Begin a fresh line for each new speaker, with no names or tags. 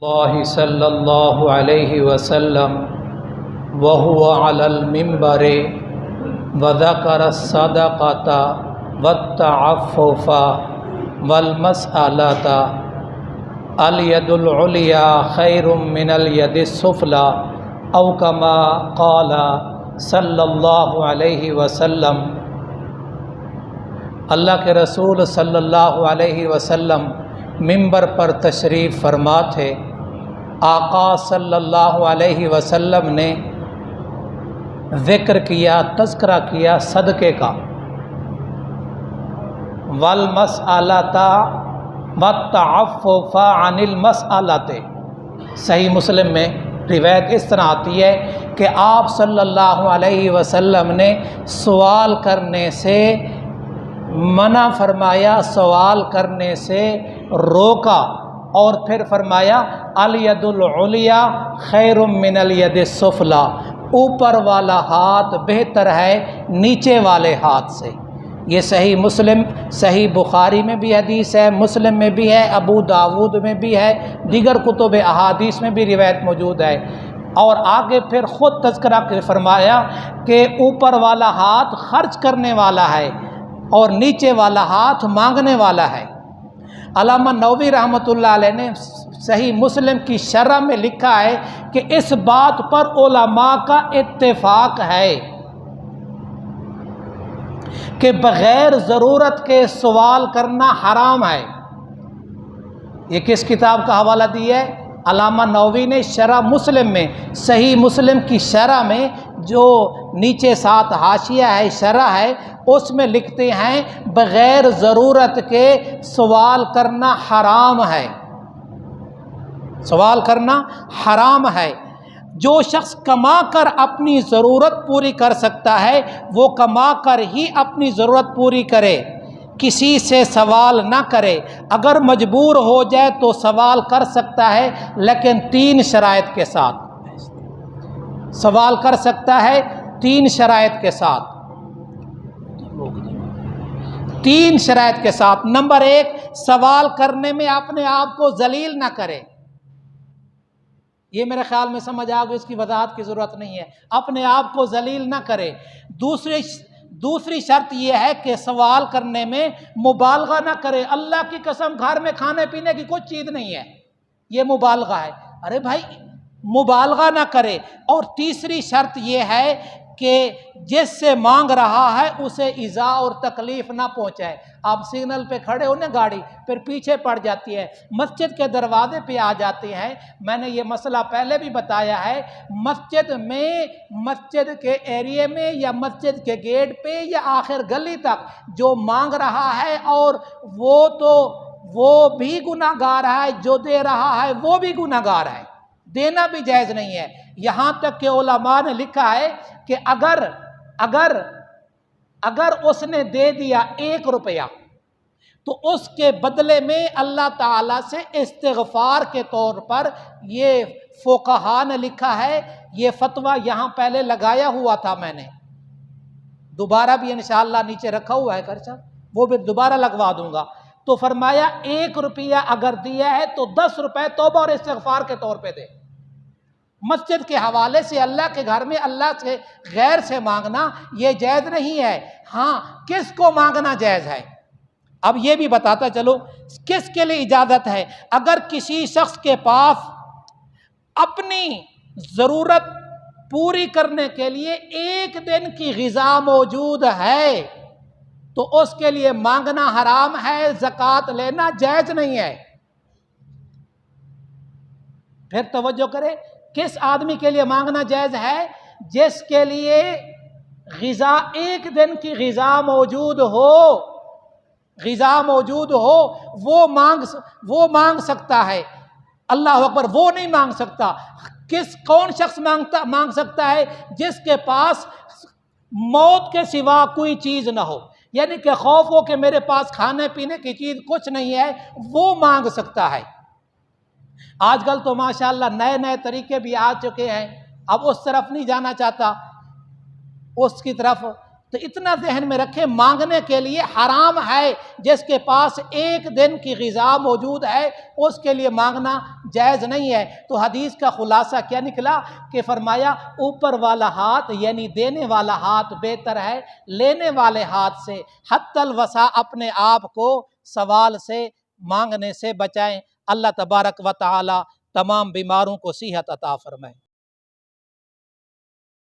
اللہ صلی اللہ علیہ وسلم وهو علی المنبر وذکر الصدقۃ والتعفف والمسألۃ الید العلیٰ خیر من الید السفلی او کما قال صلی اللہ علیہ وسلم۔ اللہ کے رسول صلی اللہ علیہ وسلم منبر پر تشریف فرما تھے۔ آقا صلی اللہ علیہ وسلم نے ذکر کیا، تذکرہ کیا صدقے کا، والمسألۃ والتعفف عن المسألۃ۔ صحیح مسلم میں روایت اس طرح آتی ہے کہ آپ صلی اللہ علیہ وسلم نے سوال کرنے سے منع فرمایا، سوال کرنے سے روکا، اور پھر فرمایا الید العلیٰ خیر من الید السفلی، اوپر والا ہاتھ بہتر ہے نیچے والے ہاتھ سے۔ یہ صحیح مسلم، صحیح بخاری میں بھی حدیث ہے، مسلم میں بھی ہے، ابو داود میں بھی ہے، دیگر کتب احادیث میں بھی روایت موجود ہے۔ اور آگے پھر خود تذکرہ فرمایا کہ اوپر والا ہاتھ خرچ کرنے والا ہے اور نیچے والا ہاتھ مانگنے والا ہے۔ علامہ نووی رحمۃ اللہ علیہ نے صحیح مسلم کی شرح میں لکھا ہے کہ اس بات پر علماء کا اتفاق ہے کہ بغیر ضرورت کے سوال کرنا حرام ہے۔ یہ کس کتاب کا حوالہ دیا ہے؟ علامہ نووی نے شرح مسلم میں، صحیح مسلم کی شرح میں جو نیچے ساتھ حاشیہ ہے، شرح ہے، اس میں لکھتے ہیں بغیر ضرورت کے سوال کرنا حرام ہے، سوال کرنا حرام ہے۔ جو شخص کما کر اپنی ضرورت پوری کر سکتا ہے وہ کما کر ہی اپنی ضرورت پوری کرے، کسی سے سوال نہ کرے۔ اگر مجبور ہو جائے تو سوال کر سکتا ہے، لیکن 3 شرائط کے ساتھ سوال کر سکتا ہے، 3 شرائط کے ساتھ، 3 شرائط کے ساتھ۔ نمبر 1، سوال کرنے میں اپنے آپ کو ذلیل نہ کرے۔ یہ میرے خیال میں سمجھ آ گئی، اس کی وضاحت کی ضرورت نہیں ہے۔ اپنے آپ کو ذلیل نہ کرے۔ دوسری شرط یہ ہے کہ سوال کرنے میں مبالغہ نہ کرے۔ اللہ کی قسم گھر میں کھانے پینے کی کچھ چیز نہیں ہے، یہ مبالغہ ہے۔ ارے بھائی مبالغہ نہ کرے۔ اور تیسری شرط یہ ہے کہ جس سے مانگ رہا ہے اسے ایذا اور تکلیف نہ پہنچائے۔ آپ سگنل پہ کھڑے ہو نا گاڑی، پھر پیچھے پڑ جاتی ہے، مسجد کے دروازے پہ آ جاتے ہیں۔ میں نے یہ مسئلہ پہلے بھی بتایا ہے، مسجد میں، مسجد کے ایریے میں یا مسجد کے گیٹ پہ یا آخر گلی تک جو مانگ رہا ہے اور وہ بھی گناہ گار ہے، جو دے رہا ہے وہ بھی گناہ گار ہے، دینا بھی جائز نہیں ہے۔ یہاں تک کہ علماء نے لکھا ہے کہ اگر اس نے دے دیا 1 روپیہ تو اس کے بدلے میں اللہ تعالیٰ سے استغفار کے طور پر، یہ فقہا نے لکھا ہے، یہ فتویٰ یہاں پہلے لگایا ہوا تھا میں نے، دوبارہ بھی انشاءاللہ نیچے رکھا ہوا ہے خرچہ، وہ بھی دوبارہ لگوا دوں گا۔ تو فرمایا 1 روپیہ اگر دیا ہے تو 10 روپے توبہ اور استغفار کے طور پہ دے۔ مسجد کے حوالے سے اللہ کے گھر میں اللہ سے غیر سے مانگنا یہ جائز نہیں ہے۔ ہاں، کس کو مانگنا جائز ہے؟ اب یہ بھی بتاتا چلو کس کے لیے اجازت ہے۔ اگر کسی شخص کے پاس اپنی ضرورت پوری کرنے کے لیے 1 دن کی غذا موجود ہے تو اس کے لیے مانگنا حرام ہے، زکوٰۃ لینا جائز نہیں ہے۔ پھر توجہ کرے، کس آدمی کے لیے مانگنا جائز ہے؟ جس کے لیے غذا 1 دن کی غذا موجود ہو، وہ مانگ سکتا ہے۔ اللہ اکبر، وہ نہیں مانگ سکتا۔ کون شخص مانگ سکتا ہے؟ جس کے پاس موت کے سوا کوئی چیز نہ ہو، یعنی کہ خوف ہو کہ میرے پاس کھانے پینے کی چیز کچھ نہیں ہے، وہ مانگ سکتا ہے۔ آج کل تو ماشاءاللہ نئے طریقے بھی آ چکے ہیں، اب اس طرف نہیں جانا چاہتا، اس کی طرف تو اتنا ذہن میں رکھیں، مانگنے کے لیے حرام ہے۔ جس کے پاس ایک دن کی غذا موجود ہے اس کے لیے مانگنا جائز نہیں ہے۔ تو حدیث کا خلاصہ کیا نکلا کہ فرمایا اوپر والا ہاتھ یعنی دینے والا ہاتھ بہتر ہے لینے والے ہاتھ سے، حتی الوسع اپنے آپ کو سوال سے مانگنے سے بچائیں۔ اللہ تبارک و تعالی تمام بیماروں کو صحت عطا فرمائے۔